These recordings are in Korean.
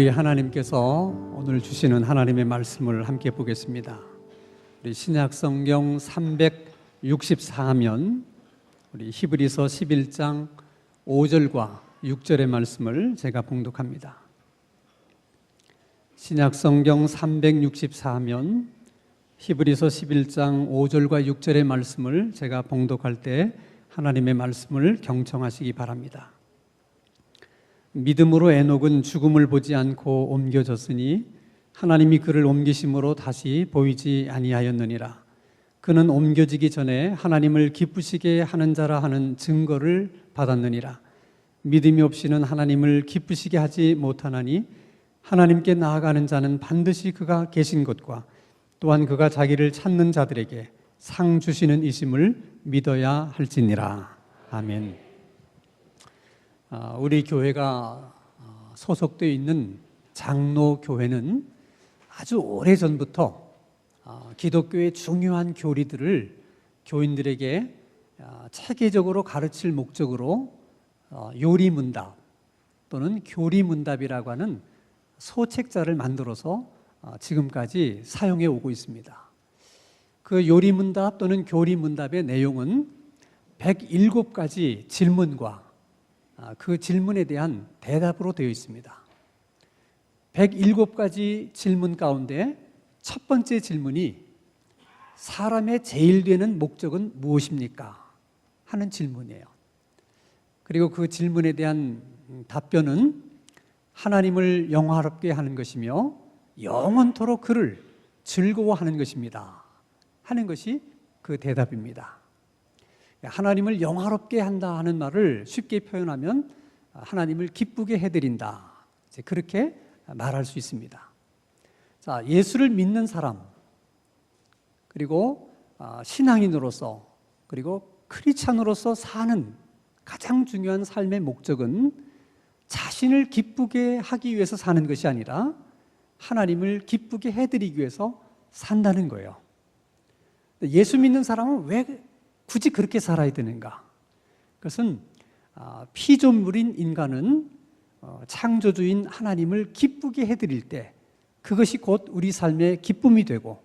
우리 하나님께서 오늘 주시는 하나님의 말씀을 함께 보겠습니다. 우리 신약 성경 364면 우리 히브리서 11장 5절과 6절의 말씀을 제가 봉독합니다. 신약 성경 364면 히브리서 11장 5절과 6절의 말씀을 제가 봉독할 때 하나님의 말씀을 경청하시기 바랍니다. 믿음으로 에녹은 죽음을 보지 않고 옮겨졌으니 하나님이 그를 옮기심으로 다시 보이지 아니하였느니라. 그는 옮겨지기 전에 하나님을 기쁘시게 하는 자라 하는 증거를 받았느니라. 믿음이 없이는 하나님을 기쁘시게 하지 못하나니 하나님께 나아가는 자는 반드시 그가 계신 것과 또한 그가 자기를 찾는 자들에게 상 주시는 이심을 믿어야 할지니라. 아멘. 우리 교회가 소속되어 있는 장로교회는 아주 오래전부터 기독교의 중요한 교리들을 교인들에게 체계적으로 가르칠 목적으로 요리문답 또는 교리문답이라고 하는 소책자를 만들어서 지금까지 사용해 오고 있습니다. 그 요리문답 또는 교리문답의 내용은 107가지 질문과 그 질문에 대한 대답으로 되어 있습니다. 107가지 질문 가운데 첫 번째 질문이 사람의 제일 되는 목적은 무엇입니까? 하는 질문이에요. 그리고 그 질문에 대한 답변은 하나님을 영화롭게 하는 것이며 영원토록 그를 즐거워하는 것입니다. 하는 것이 그 대답입니다. 하나님을 영화롭게 한다 하는 말을 쉽게 표현하면 하나님을 기쁘게 해드린다. 그렇게 말할 수 있습니다. 자, 예수를 믿는 사람, 그리고 신앙인으로서, 그리고 크리스찬으로서 사는 가장 중요한 삶의 목적은 자신을 기쁘게 하기 위해서 사는 것이 아니라 하나님을 기쁘게 해드리기 위해서 산다는 거예요. 예수 믿는 사람은 왜 굳이 그렇게 살아야 되는가? 그것은 피조물인 인간은 창조주인 하나님을 기쁘게 해드릴 때 그것이 곧 우리 삶의 기쁨이 되고,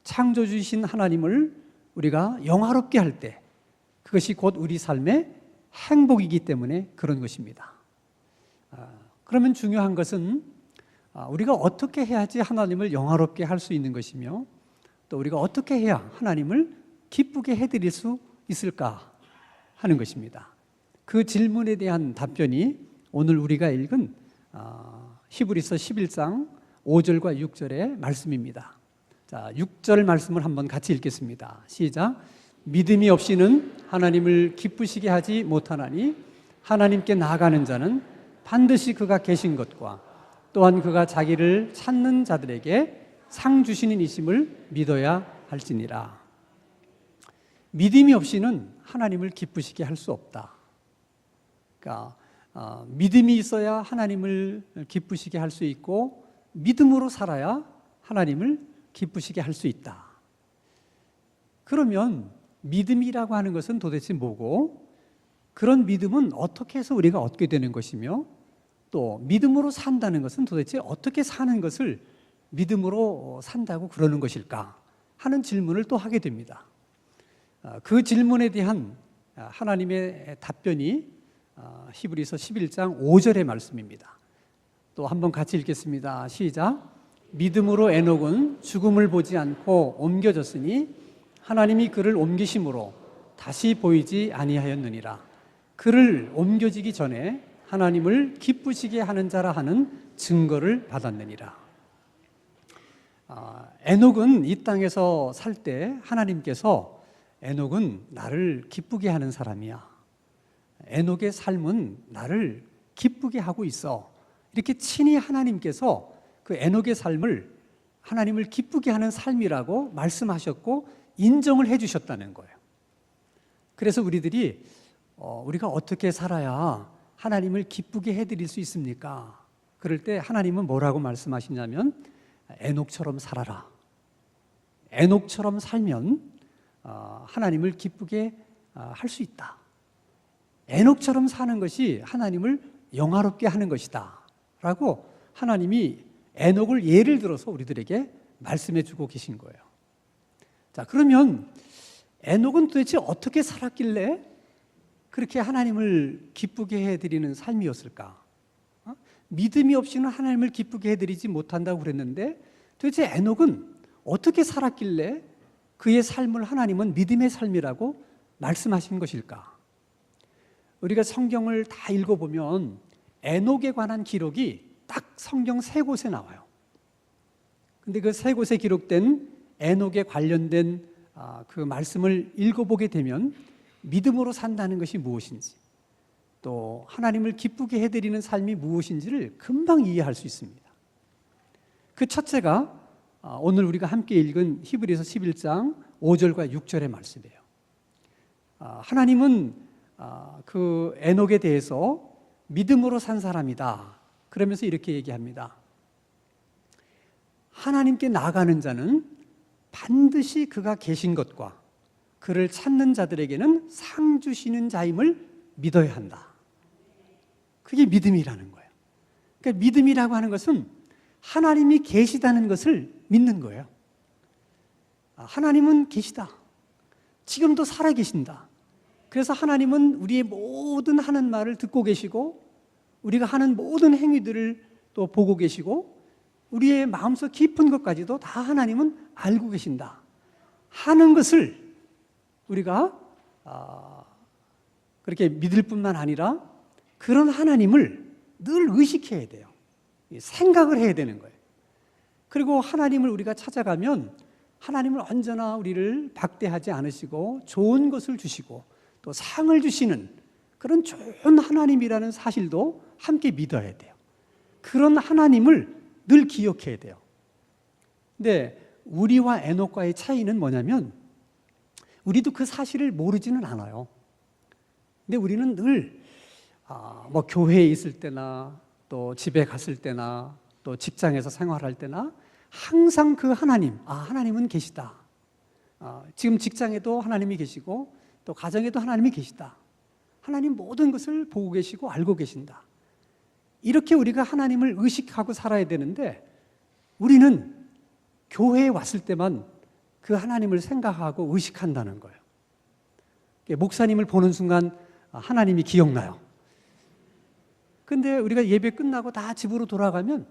창조주이신 하나님을 우리가 영화롭게 할 때 그것이 곧 우리 삶의 행복이기 때문에 그런 것입니다. 그러면 중요한 것은 우리가 어떻게 해야지 하나님을 영화롭게 할 수 있는 것이며, 또 우리가 어떻게 해야 하나님을 기쁘게 해드릴 수 있을까 하는 것입니다. 그 질문에 대한 답변이 오늘 우리가 읽은 히브리서 11장 5절과 6절의 말씀입니다. 자, 6절 말씀을 한번 같이 읽겠습니다. 시작. 믿음이 없이는 하나님을 기쁘시게 하지 못하나니 하나님께 나아가는 자는 반드시 그가 계신 것과 또한 그가 자기를 찾는 자들에게 상 주시는 이심을 믿어야 할지니라. 믿음이 없이는 하나님을 기쁘시게 할 수 없다. 그러니까 믿음이 있어야 하나님을 기쁘시게 할 수 있고, 믿음으로 살아야 하나님을 기쁘시게 할 수 있다. 그러면 믿음이라고 하는 것은 도대체 뭐고, 그런 믿음은 어떻게 해서 우리가 얻게 되는 것이며, 또 믿음으로 산다는 것은 도대체 어떻게 사는 것을 믿음으로 산다고 그러는 것일까 하는 질문을 또 하게 됩니다. 그 질문에 대한 하나님의 답변이 히브리서 11장 5절의 말씀입니다. 또 한번 같이 읽겠습니다. 시작. 믿음으로 에녹은 죽음을 보지 않고 옮겨졌으니 하나님이 그를 옮기심으로 다시 보이지 아니하였느니라. 그를 옮겨지기 전에 하나님을 기쁘시게 하는 자라 하는 증거를 받았느니라. 에녹은 이 땅에서 살 때 하나님께서 에녹은 나를 기쁘게 하는 사람이야, 에녹의 삶은 나를 기쁘게 하고 있어, 이렇게 친히 하나님께서 그 에녹의 삶을 하나님을 기쁘게 하는 삶이라고 말씀하셨고 인정을 해주셨다는 거예요. 그래서 우리가 어떻게 살아야 하나님을 기쁘게 해드릴 수 있습니까? 그럴 때 하나님은 뭐라고 말씀하시냐면 에녹처럼 살아라. 에녹처럼 살면 하나님을 기쁘게 할 수 있다. 에녹처럼 사는 것이 하나님을 영화롭게 하는 것이다 라고 하나님이 에녹을 예를 들어서 우리들에게 말씀해 주고 계신 거예요. 자, 그러면 에녹은 도대체 어떻게 살았길래 그렇게 하나님을 기쁘게 해드리는 삶이었을까? 믿음이 없이는 하나님을 기쁘게 해드리지 못한다고 그랬는데 도대체 에녹은 어떻게 살았길래 그의 삶을 하나님은 믿음의 삶이라고 말씀하신 것일까? 우리가 성경을 다 읽어보면 에녹에 관한 기록이 딱 성경 3곳에 나와요. 근데 그 3곳에 기록된 에녹에 관련된 그 말씀을 읽어보게 되면 믿음으로 산다는 것이 무엇인지, 또 하나님을 기쁘게 해드리는 삶이 무엇인지를 금방 이해할 수 있습니다. 그 첫째가 오늘 우리가 함께 읽은 히브리서 11장 5절과 6절의 말씀이에요. 하나님은 그 에녹에 대해서 믿음으로 산 사람이다 그러면서 이렇게 얘기합니다. 하나님께 나아가는 자는 반드시 그가 계신 것과 그를 찾는 자들에게는 상 주시는 자임을 믿어야 한다. 그게 믿음이라는 거예요. 그러니까 믿음이라고 하는 것은 하나님이 계시다는 것을 믿는 거예요. 하나님은 계시다. 지금도 살아 계신다. 그래서 하나님은 우리의 모든 하는 말을 듣고 계시고 우리가 하는 모든 행위들을 또 보고 계시고 우리의 마음속 깊은 것까지도 다 하나님은 알고 계신다 하는 것을 우리가 그렇게 믿을 뿐만 아니라 그런 하나님을 늘 의식해야 돼요. 생각을 해야 되는 거예요. 그리고 하나님을 우리가 찾아가면 하나님은 언제나 우리를 박대하지 않으시고 좋은 것을 주시고 또 상을 주시는 그런 좋은 하나님이라는 사실도 함께 믿어야 돼요. 그런 하나님을 늘 기억해야 돼요. 근데 우리와 에녹과의 차이는 뭐냐면 우리도 그 사실을 모르지는 않아요. 근데 우리는 늘 뭐 교회에 있을 때나 또 집에 갔을 때나 또 직장에서 생활할 때나 항상 그 하나님, 하나님은 계시다. 지금 직장에도 하나님이 계시고 또 가정에도 하나님이 계시다. 하나님 모든 것을 보고 계시고 알고 계신다. 이렇게 우리가 하나님을 의식하고 살아야 되는데 우리는 교회에 왔을 때만 그 하나님을 생각하고 의식한다는 거예요. 목사님을 보는 순간 하나님이 기억나요. 근데 우리가 예배 끝나고 다 집으로 돌아가면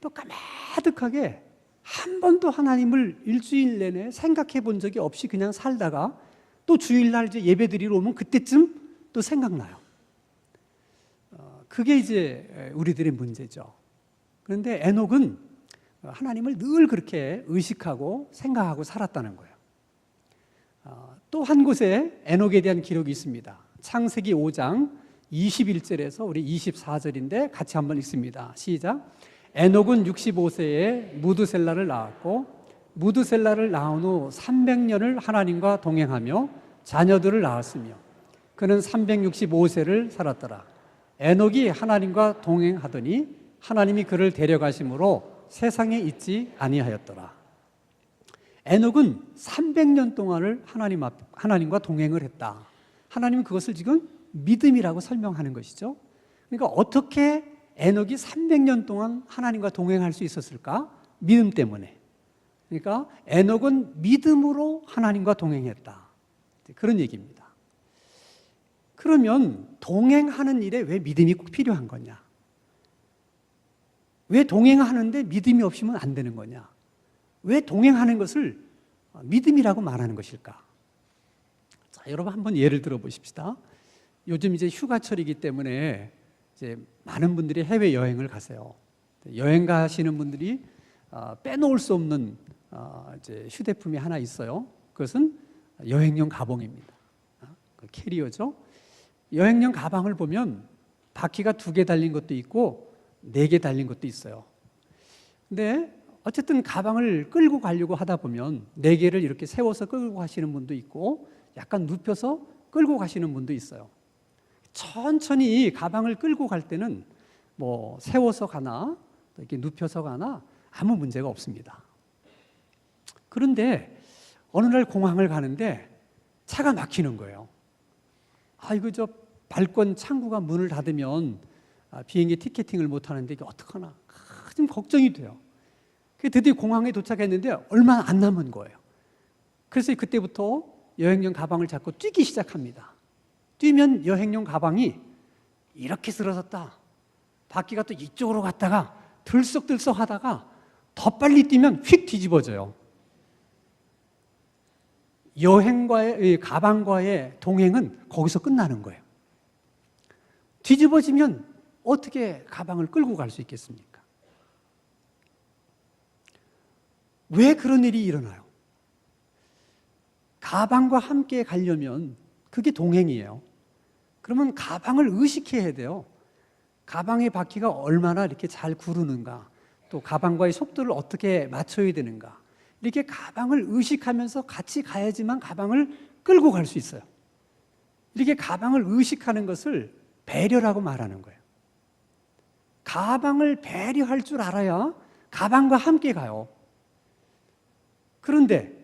또 까마득하게 한 번도 하나님을 일주일 내내 생각해 본 적이 없이 그냥 살다가 또 주일날 이제 예배 드리러 오면 그때쯤 또 생각나요. 그게 이제 우리들의 문제죠. 그런데 에녹은 하나님을 늘 그렇게 의식하고 생각하고 살았다는 거예요. 또 한 곳에 에녹에 대한 기록이 있습니다. 창세기 5장 21절에서 우리 24절인데 같이 한번 읽습니다. 시작. 에녹은 65세에 무드셀라를 낳았고 무드셀라를 낳은 후 300년을 하나님과 동행하며 자녀들을 낳았으며 그는 365세를 살았더라. 에녹이 하나님과 동행하더니 하나님이 그를 데려가심으로 세상에 있지 아니하였더라. 에녹은 300년 동안을 하나님과 동행을 했다. 하나님은 그것을 지금 믿음이라고 설명하는 것이죠. 그러니까 어떻게 에녹이 300년 동안 하나님과 동행할 수 있었을까? 믿음 때문에. 그러니까 에녹은 믿음으로 하나님과 동행했다. 그런 얘기입니다. 그러면 동행하는 일에 왜 믿음이 꼭 필요한 거냐? 왜 동행하는데 믿음이 없으면 안 되는 거냐? 왜 동행하는 것을 믿음이라고 말하는 것일까? 자, 여러분 한번 예를 들어 보십시다. 요즘 이제 휴가철이기 때문에 이제 많은 분들이 해외 여행을 가세요. 여행 가시는 분들이 빼놓을 수 없는 이제 휴대품이 하나 있어요. 그것은 여행용 가방입니다. 그 캐리어죠. 여행용 가방을 보면 바퀴가 2개 달린 것도 있고 4개 달린 것도 있어요. 근데 어쨌든 가방을 끌고 가려고 하다 보면 4개를 이렇게 세워서 끌고 가시는 분도 있고 약간 눕혀서 끌고 가시는 분도 있어요. 천천히 가방을 끌고 갈 때는 뭐 세워서 가나 이렇게 눕혀서 가나 아무 문제가 없습니다. 그런데 어느 날 공항을 가는데 차가 막히는 거예요. 이거 저 발권 창구가 문을 닫으면 비행기 티켓팅을 못 하는데 이게 어떡하나 좀 걱정이 돼요. 드디어 공항에 도착했는데 얼마 안 남은 거예요. 그래서 그때부터 여행용 가방을 잡고 뛰기 시작합니다. 뛰면 여행용 가방이 이렇게 쓰러졌다, 바퀴가 또 이쪽으로 갔다가 들썩들썩 하다가 더 빨리 뛰면 휙 뒤집어져요. 여행과의, 가방과의 동행은 거기서 끝나는 거예요. 뒤집어지면 어떻게 가방을 끌고 갈 수 있겠습니까? 왜 그런 일이 일어나요? 가방과 함께 가려면 그게 동행이에요. 그러면 가방을 의식해야 돼요. 가방의 바퀴가 얼마나 이렇게 잘 구르는가, 또 가방과의 속도를 어떻게 맞춰야 되는가, 이렇게 가방을 의식하면서 같이 가야지만 가방을 끌고 갈 수 있어요. 이렇게 가방을 의식하는 것을 배려라고 말하는 거예요. 가방을 배려할 줄 알아야 가방과 함께 가요. 그런데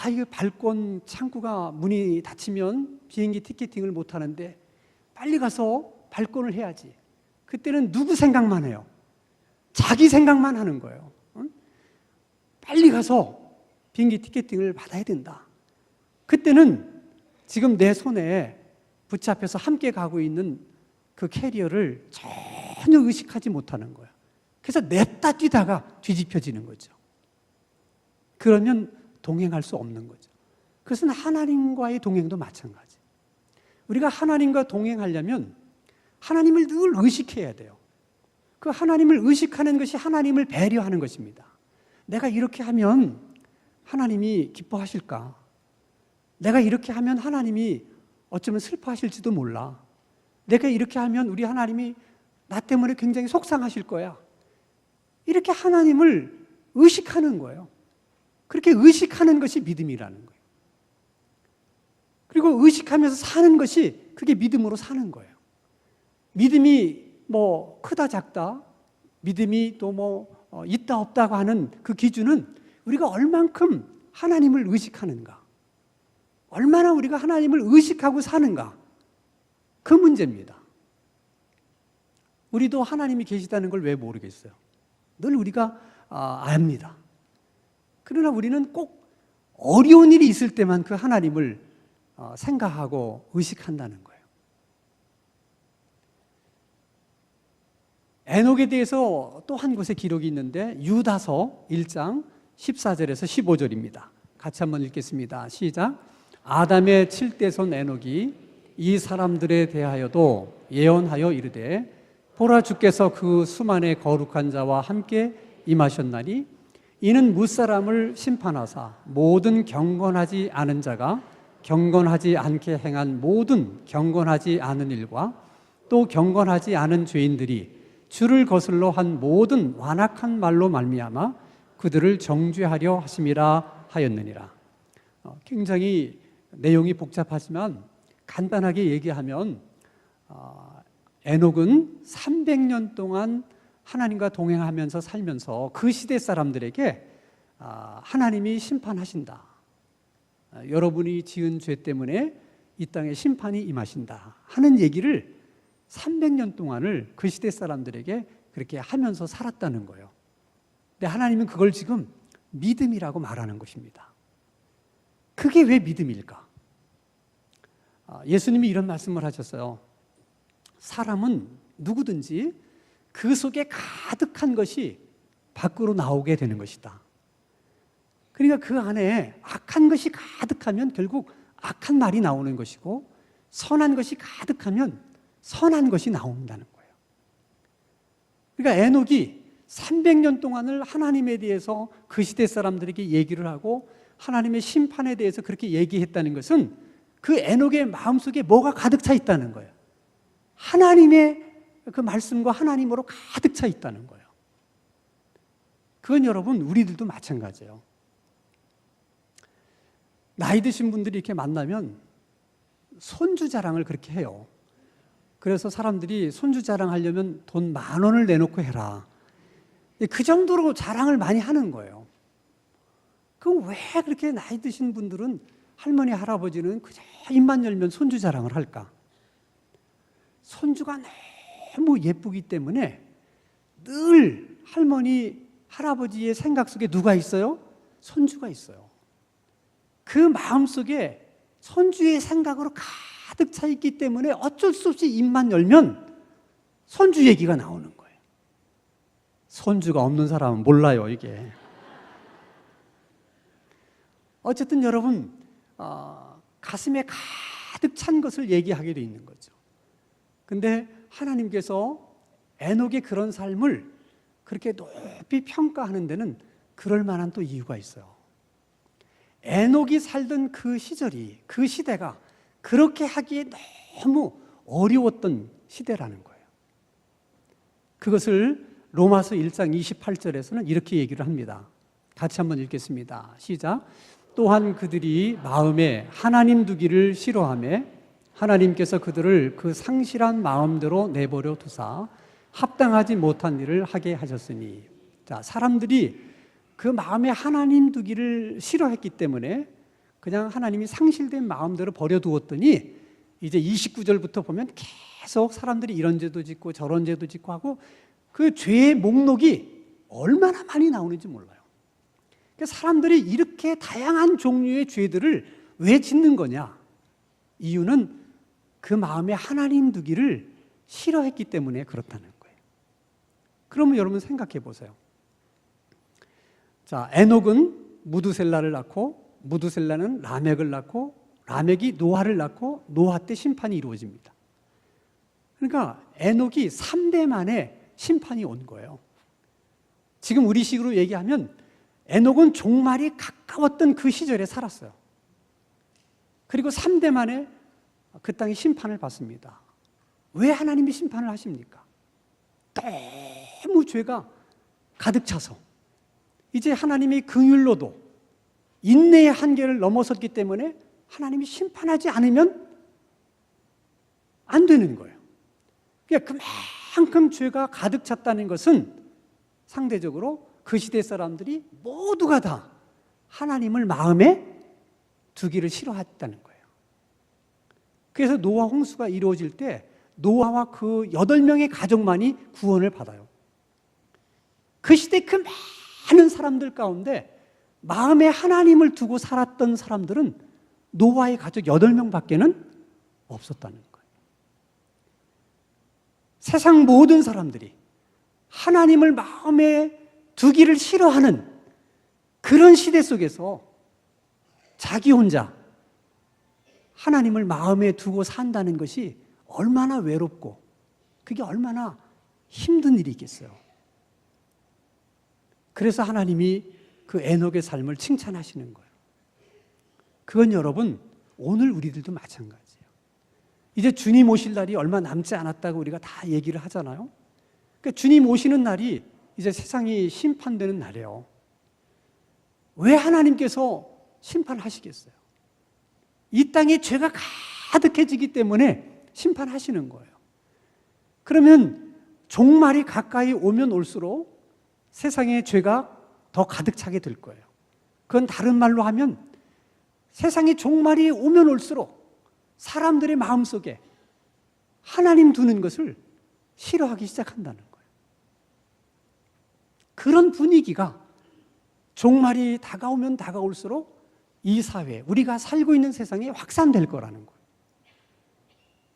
이거 발권 창구가 문이 닫히면 비행기 티켓팅을 못 하는데 빨리 가서 발권을 해야지. 그때는 누구 생각만 해요? 자기 생각만 하는 거예요. 빨리 가서 비행기 티켓팅을 받아야 된다. 그때는 지금 내 손에 붙잡혀서 함께 가고 있는 그 캐리어를 전혀 의식하지 못하는 거예요. 그래서 냅다 뛰다가 뒤집혀지는 거죠. 그러면 동행할 수 없는 거죠. 그것은 하나님과의 동행도 마찬가지. 우리가 하나님과 동행하려면 하나님을 늘 의식해야 돼요. 그 하나님을 의식하는 것이 하나님을 배려하는 것입니다. 내가 이렇게 하면 하나님이 기뻐하실까? 내가 이렇게 하면 하나님이 어쩌면 슬퍼하실지도 몰라. 내가 이렇게 하면 우리 하나님이 나 때문에 굉장히 속상하실 거야. 이렇게 하나님을 의식하는 거예요. 그렇게 의식하는 것이 믿음이라는 거예요. 그리고 의식하면서 사는 것이 그게 믿음으로 사는 거예요. 믿음이 뭐 크다 작다, 믿음이 또 뭐 있다 없다고 하는 그 기준은 우리가 얼만큼 하나님을 의식하는가, 얼마나 우리가 하나님을 의식하고 사는가, 그 문제입니다. 우리도 하나님이 계시다는 걸 왜 모르겠어요? 늘 우리가 압니다. 그러나 우리는 꼭 어려운 일이 있을 때만 그 하나님을 생각하고 의식한다는 거예요. 에녹에 대해서 또 한 곳에 기록이 있는데 유다서 1장 14절에서 15절입니다. 같이 한번 읽겠습니다. 시작. 아담의 7대손 에녹이 이 사람들에 대하여도 예언하여 이르되 보라, 주께서 그 수만의 거룩한 자와 함께 임하셨나니 이는 무사람을 심판하사 모든 경건하지 않은 자가 경건하지 않게 행한 모든 경건하지 않은 일과 또 경건하지 않은 죄인들이 주를 거슬러 한 모든 완악한 말로 말미암아 그들을 정죄하려 하심이라 하였느니라. 굉장히 내용이 복잡하지만 간단하게 얘기하면 에녹은 300년 동안 하나님과 동행하면서 살면서 그 시대 사람들에게 하나님이 심판하신다, 여러분이 지은 죄 때문에 이 땅에 심판이 임하신다 하는 얘기를 300년 동안을 그 시대 사람들에게 그렇게 하면서 살았다는 거예요. 근데 하나님은 그걸 지금 믿음이라고 말하는 것입니다. 그게 왜 믿음일까? 예수님이 이런 말씀을 하셨어요. 사람은 누구든지 그 속에 가득한 것이 밖으로 나오게 되는 것이다. 그러니까 그 안에 악한 것이 가득하면 결국 악한 말이 나오는 것이고, 선한 것이 가득하면 선한 것이 나온다는 거예요. 그러니까 에녹이 300년 동안을 하나님에 대해서 그 시대 사람들에게 얘기를 하고 하나님의 심판에 대해서 그렇게 얘기했다는 것은 그 에녹의 마음속에 뭐가 가득 차 있다는 거예요. 하나님의 그 말씀과 하나님으로 가득 차 있다는 거예요. 그건 여러분 우리들도 마찬가지예요. 나이 드신 분들이 이렇게 만나면 손주 자랑을 그렇게 해요. 그래서 사람들이 손주 자랑하려면 돈 10,000원을 내놓고 해라, 그 정도로 자랑을 많이 하는 거예요. 그럼 왜 그렇게 나이 드신 분들은, 할머니 할아버지는 그저 입만 열면 손주 자랑을 할까? 손주가 너무 예쁘기 때문에 늘 할머니, 할아버지의 생각 속에 누가 있어요? 손주가 있어요. 그 마음속에 손주의 생각으로 가득 차 있기 때문에 어쩔 수 없이 입만 열면 손주 얘기가 나오는 거예요. 손주가 없는 사람은 몰라요, 이게. 어쨌든 여러분, 가슴에 가득 찬 것을 얘기하게 돼 있는 거죠. 근데 하나님께서 에녹의 그런 삶을 그렇게 높이 평가하는 데는 그럴 만한 또 이유가 있어요. 에녹이 살던 그 시절이, 그 시대가 그렇게 하기에 너무 어려웠던 시대라는 거예요. 그것을 로마서 1장 28절에서는 이렇게 얘기를 합니다. 같이 한번 읽겠습니다. 시작. 또한 그들이 마음에 하나님 두기를 싫어하며 하나님께서 그들을 그 상실한 마음대로 내버려 두사 합당하지 못한 일을 하게 하셨으니. 자, 사람들이 그 마음에 하나님 두기를 싫어했기 때문에 그냥 하나님이 상실된 마음대로 버려두었더니 이제 29절부터 보면 계속 사람들이 이런 죄도 짓고 저런 죄도 짓고 하고 그 죄의 목록이 얼마나 많이 나오는지 몰라요. 그러니까 사람들이 이렇게 다양한 종류의 죄들을 왜 짓는 거냐? 이유는 그 마음에 하나님 두기를 싫어했기 때문에 그렇다는 거예요. 그러면 여러분 생각해 보세요. 자, 에녹은 무두셀라를 낳고 무두셀라는 라멕을 낳고 라멕이 노아를 낳고 노아 때 심판이 이루어집니다. 그러니까 에녹이 3대 만에 심판이 온 거예요. 지금 우리식으로 얘기하면 에녹은 종말이 가까웠던 그 시절에 살았어요. 그리고 3대 만에 그 땅이 심판을 받습니다. 왜 하나님이 심판을 하십니까? 너무 죄가 가득 차서 이제 하나님이 긍휼로도 인내의 한계를 넘어섰기 때문에 하나님이 심판하지 않으면 안 되는 거예요. 그러니까 그만큼 죄가 가득 찼다는 것은 상대적으로 그 시대 사람들이 모두가 다 하나님을 마음에 두기를 싫어했다는 거예요. 그래서 노아 홍수가 이루어질 때 노아와 그 8명의 가족만이 구원을 받아요. 그 시대 그 많은 사람들 가운데 마음에 하나님을 두고 살았던 사람들은 노아의 가족 8명밖에는 없었다는 거예요. 세상 모든 사람들이 하나님을 마음에 두기를 싫어하는 그런 시대 속에서 자기 혼자 하나님을 마음에 두고 산다는 것이 얼마나 외롭고 그게 얼마나 힘든 일이겠어요. 그래서 하나님이 그 에녹의 삶을 칭찬하시는 거예요. 그건 여러분 오늘 우리들도 마찬가지예요. 이제 주님 오실 날이 얼마 남지 않았다고 우리가 다 얘기를 하잖아요. 그러니까 주님 오시는 날이 이제 세상이 심판되는 날이에요. 왜 하나님께서 심판하시겠어요? 이 땅에 죄가 가득해지기 때문에 심판하시는 거예요. 그러면 종말이 가까이 오면 올수록 세상에 죄가 더 가득 차게 될 거예요. 그건 다른 말로 하면 세상에 종말이 오면 올수록 사람들의 마음속에 하나님 두는 것을 싫어하기 시작한다는 거예요. 그런 분위기가 종말이 다가오면 다가올수록 이 사회, 우리가 살고 있는 세상에 확산될 거라는 거예요.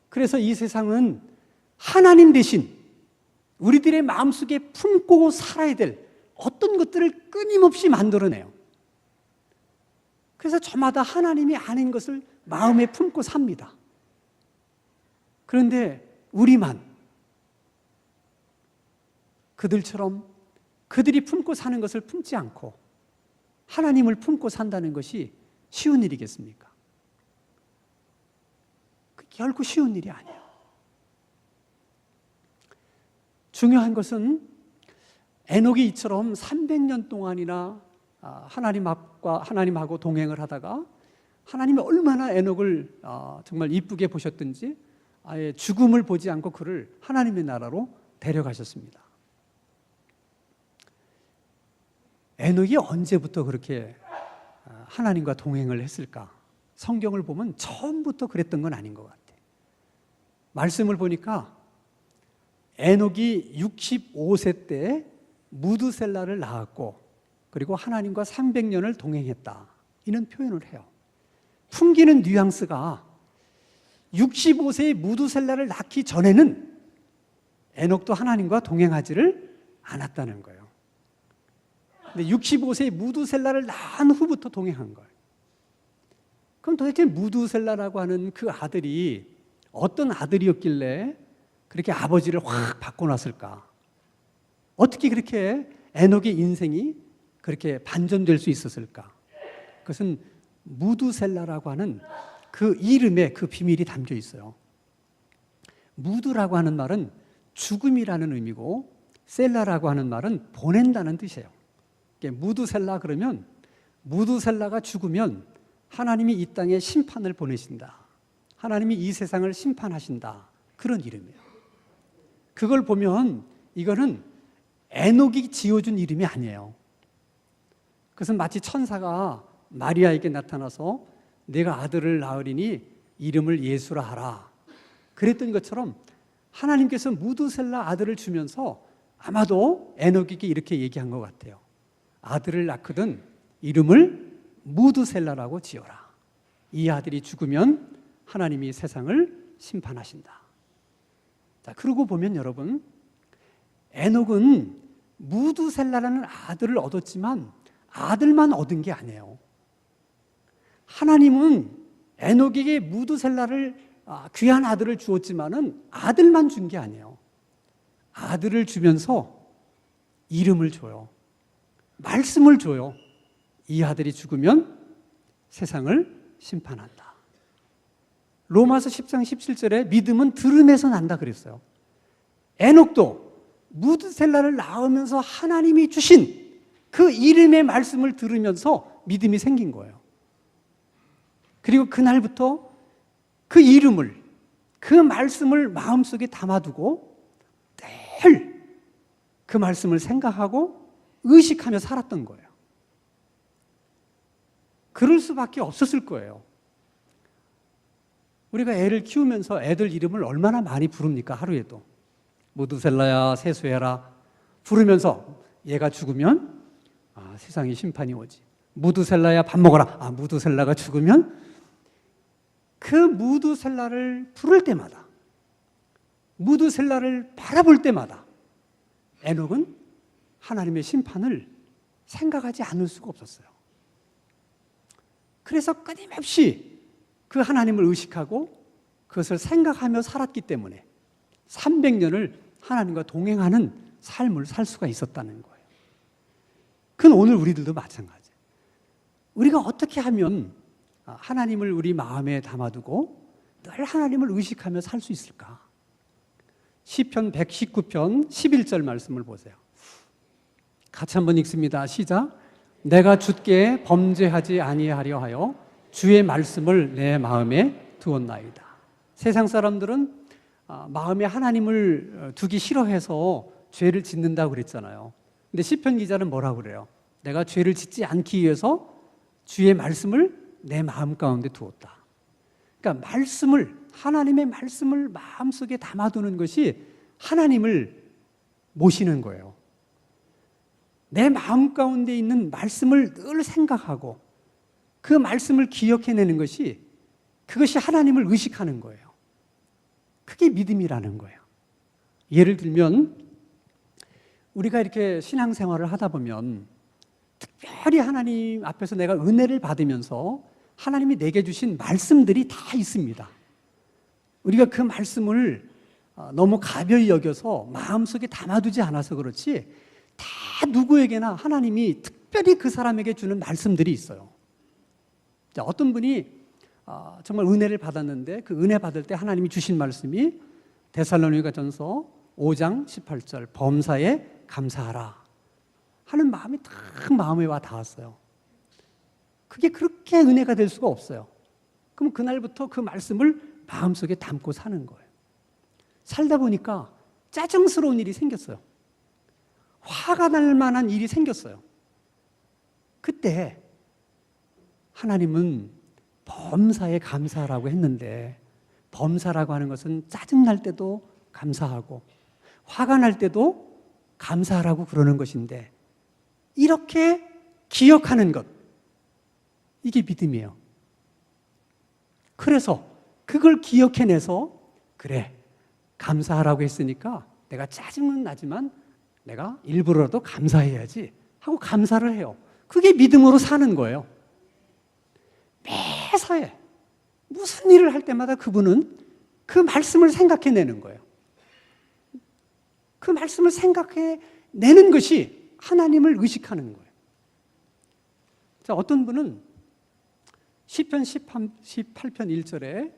그래서 이 세상은 하나님 대신 우리들의 마음속에 품고 살아야 될 어떤 것들을 끊임없이 만들어내요. 그래서 저마다 하나님이 아닌 것을 마음에 품고 삽니다. 그런데 우리만 그들처럼 그들이 품고 사는 것을 품지 않고 하나님을 품고 산다는 것이 쉬운 일이겠습니까? 결코 쉬운 일이 아니에요. 중요한 것은 에녹이 이처럼 300년 동안이나 하나님하고 동행을 하다가 하나님이 얼마나 에녹을 정말 이쁘게 보셨든지 아예 죽음을 보지 않고 그를 하나님의 나라로 데려가셨습니다. 에녹이 언제부터 그렇게 하나님과 동행을 했을까? 성경을 보면 처음부터 그랬던 건 아닌 것 같아요. 말씀을 보니까 에녹이 65세 때 무드셀라를 낳았고 그리고 하나님과 300년을 동행했다. 이런 표현을 해요. 풍기는 뉘앙스가 65세의 무드셀라를 낳기 전에는 에녹도 하나님과 동행하지를 않았다는 거예요. 근데 65세의 무드셀라를 낳은 후부터 동행한 거예요. 그럼 도대체 무드셀라라고 하는 그 아들이 어떤 아들이었길래 그렇게 아버지를 확 바꿔놨을까? 어떻게 그렇게 에녹의 인생이 그렇게 반전될 수 있었을까? 그것은 무드셀라라고 하는 그 이름에 그 비밀이 담겨 있어요. 무드라고 하는 말은 죽음이라는 의미고 셀라라고 하는 말은 보낸다는 뜻이에요. 무드셀라 그러면 무드셀라가 죽으면 하나님이 이 땅에 심판을 보내신다. 하나님이 이 세상을 심판하신다. 그런 이름이에요. 그걸 보면 이거는 에녹이 지어준 이름이 아니에요. 그것은 마치 천사가 마리아에게 나타나서 내가 아들을 낳으리니 이름을 예수라 하라. 그랬던 것처럼 하나님께서 무드셀라 아들을 주면서 아마도 에녹에게 이렇게 얘기한 것 같아요. 아들을 낳거든 이름을 무드셀라라고 지어라. 이 아들이 죽으면 하나님이 세상을 심판하신다. 자, 그러고 보면 여러분, 에녹은 무드셀라라는 아들을 얻었지만 아들만 얻은 게 아니에요. 하나님은 에녹에게 무드셀라를 귀한 아들을 주었지만은 아들만 준 게 아니에요. 아들을 주면서 이름을 줘요. 말씀을 줘요. 이 아들이 죽으면 세상을 심판한다. 로마서 10장 17절에 믿음은 들음에서 난다 그랬어요. 에녹도 무드셀라를 낳으면서 하나님이 주신 그 이름의 말씀을 들으면서 믿음이 생긴 거예요. 그리고 그날부터 그 이름을, 그 말씀을 마음속에 담아두고 늘 그 말씀을 생각하고 의식하며 살았던 거예요. 그럴 수밖에 없었을 거예요. 우리가 애를 키우면서 애들 이름을 얼마나 많이 부릅니까? 하루에도. 무드셀라야 세수해라 부르면서 얘가 죽으면 세상에 심판이 오지. 무드셀라야 밥 먹어라. 무드셀라가 죽으면 그 무드셀라를 부를 때마다, 무드셀라를 바라볼 때마다 에녹은 하나님의 심판을 생각하지 않을 수가 없었어요. 그래서 끊임없이 그 하나님을 의식하고 그것을 생각하며 살았기 때문에 300년을 하나님과 동행하는 삶을 살 수가 있었다는 거예요. 그건 오늘 우리들도 마찬가지예요. 우리가 어떻게 하면 하나님을 우리 마음에 담아두고 늘 하나님을 의식하며 살 수 있을까? 시편 119편 11절 말씀을 보세요. 같이 한번 읽습니다. 시작. 내가 주께 범죄하지 아니하려 하여 주의 말씀을 내 마음에 두었나이다. 세상 사람들은 마음에 하나님을 두기 싫어해서 죄를 짓는다고 그랬잖아요. 근데 시편 기자는 뭐라고 그래요? 내가 죄를 짓지 않기 위해서 주의 말씀을 내 마음 가운데 두었다. 그러니까 하나님의 말씀을 마음속에 담아두는 것이 하나님을 모시는 거예요. 내 마음 가운데 있는 말씀을 늘 생각하고 그 말씀을 기억해내는 것이, 그것이 하나님을 의식하는 거예요. 그게 믿음이라는 거예요. 예를 들면 우리가 이렇게 신앙생활을 하다 보면 특별히 하나님 앞에서 내가 은혜를 받으면서 하나님이 내게 주신 말씀들이 다 있습니다. 우리가 그 말씀을 너무 가벼이 여겨서 마음속에 담아두지 않아서 그렇지 다 누구에게나 하나님이 특별히 그 사람에게 주는 말씀들이 있어요. 자, 어떤 분이 정말 은혜를 받았는데 그 은혜 받을 때 하나님이 주신 말씀이 데살로니가전서 5장 18절 범사에 감사하라 하는 마음이 딱 마음에 와 닿았어요. 그게 그렇게 은혜가 될 수가 없어요. 그럼 그날부터 그 말씀을 마음속에 담고 사는 거예요. 살다 보니까 짜증스러운 일이 생겼어요. 화가 날 만한 일이 생겼어요. 그때 하나님은 범사에 감사하라고 했는데, 범사라고 하는 것은 짜증날 때도 감사하고 화가 날 때도 감사하라고 그러는 것인데 이렇게 기억하는 것, 이게 믿음이에요. 그래서 그걸 기억해내서 그래, 감사하라고 했으니까 내가 짜증은 나지만 내가 일부러라도 감사해야지 하고 감사를 해요. 그게 믿음으로 사는 거예요. 매사에 무슨 일을 할 때마다 그분은 그 말씀을 생각해내는 거예요. 그 말씀을 생각해내는 것이 하나님을 의식하는 거예요. 자, 어떤 분은 시편 18편 1절에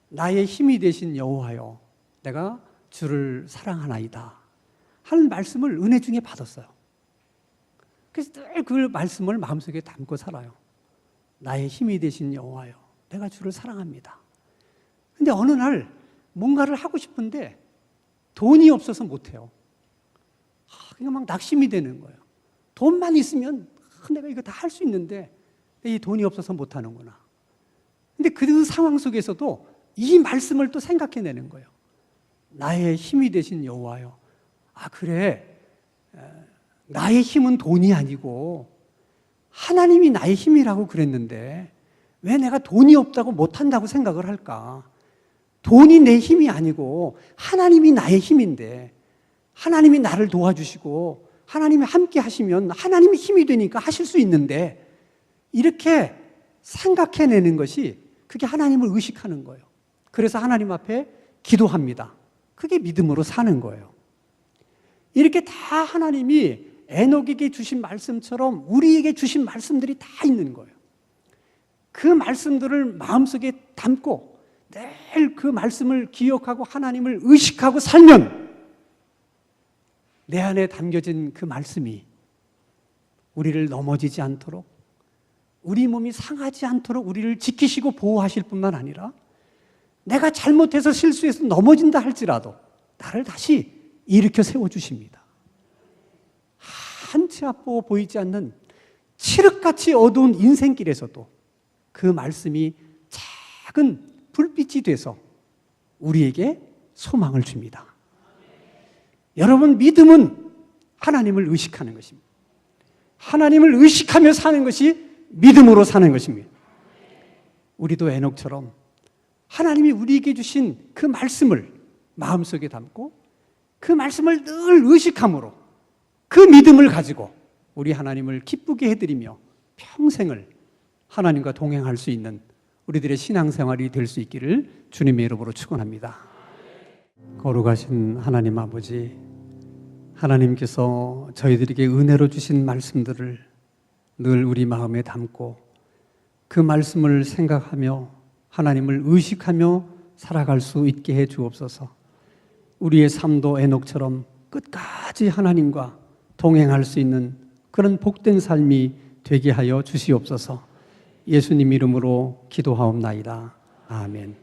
나의 힘이 되신 여호와여 내가 주를 사랑하나이다 하는 말씀을 은혜 중에 받았어요. 그래서 늘 그 말씀을 마음속에 담고 살아요. 나의 힘이 되신 여호와여 내가 주를 사랑합니다. 근데 어느 날 뭔가를 하고 싶은데 돈이 없어서 못해요. 그냥 막 낙심이 되는 거예요. 돈만 있으면 내가 이거 다 할 수 있는데 이 돈이 없어서 못하는구나. 근데 그 상황 속에서도 이 말씀을 또 생각해내는 거예요. 나의 힘이 되신 여호와여. 아 그래, 나의 힘은 돈이 아니고 하나님이 나의 힘이라고 그랬는데 왜 내가 돈이 없다고 못한다고 생각을 할까? 돈이 내 힘이 아니고 하나님이 나의 힘인데 하나님이 나를 도와주시고 하나님이 함께 하시면 하나님이 힘이 되니까 하실 수 있는데 이렇게 생각해내는 것이 그게 하나님을 의식하는 거예요. 그래서 하나님 앞에 기도합니다. 그게 믿음으로 사는 거예요. 이렇게 다 하나님이 에녹에게 주신 말씀처럼 우리에게 주신 말씀들이 다 있는 거예요. 그 말씀들을 마음속에 담고 늘 그 말씀을 기억하고 하나님을 의식하고 살면 내 안에 담겨진 그 말씀이 우리를 넘어지지 않도록 우리 몸이 상하지 않도록 우리를 지키시고 보호하실 뿐만 아니라 내가 잘못해서 실수해서 넘어진다 할지라도 나를 다시 일으켜 세워주십니다. 한치 앞보 보이지 않는 칠흑같이 어두운 인생길에서도 그 말씀이 작은 불빛이 돼서 우리에게 소망을 줍니다. 여러분, 믿음은 하나님을 의식하는 것입니다. 하나님을 의식하며 사는 것이 믿음으로 사는 것입니다. 우리도 에녹처럼 하나님이 우리에게 주신 그 말씀을 마음속에 담고 그 말씀을 늘 의식함으로 그 믿음을 가지고 우리 하나님을 기쁘게 해드리며 평생을 하나님과 동행할 수 있는 우리들의 신앙생활이 될 수 있기를 주님의 이름으로 축원합니다. 거룩하신 하나님 아버지, 하나님께서 저희들에게 은혜로 주신 말씀들을 늘 우리 마음에 담고 그 말씀을 생각하며 하나님을 의식하며 살아갈 수 있게 해 주옵소서. 우리의 삶도 에녹처럼 끝까지 하나님과 동행할 수 있는 그런 복된 삶이 되게 하여 주시옵소서. 예수님 이름으로 기도하옵나이다. 아멘.